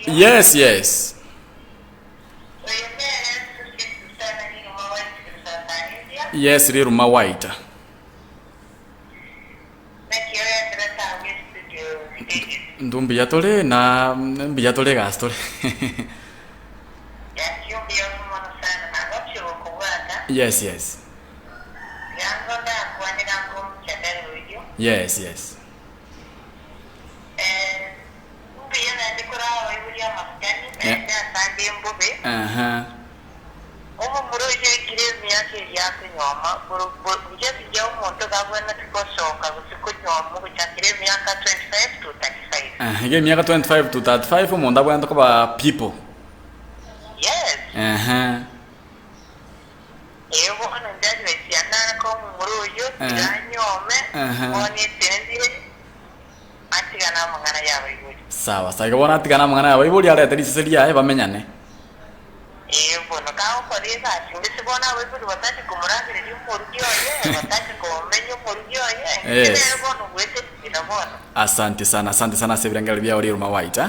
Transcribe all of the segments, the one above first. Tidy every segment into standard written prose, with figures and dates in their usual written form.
Yes, yes. Yes, Riruma White. Ndumbiatole na mbiatole gastole. Yes, yes. Yes, yes. Uh-huh. Again, miaka 25 to 35 umonda bwana toka people. Yes. Uh-huh. Sawa, sasa bona atigana mangana yabo ibuli ala tadisiselia bamenyane. Bono kawo kodeza ndisi bona webuli watati kumurangire y'umuryo ye watati komenyo umuryo ye. Yes. Bono gwete inabona. Asante sana Sebirangale bya Riruma White.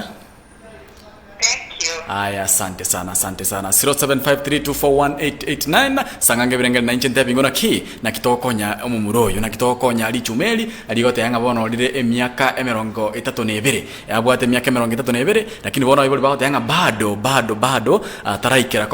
Thank you. Aya, asante sana 0753241889 sangange birengere na inchente bingona ki na kitokonya omumuroyo na kitokonya ali chumeli aligote yanga bono lire emiaka 32 yabwate emiaka 32 lakini bono ibuli bagote yanga bado taraikera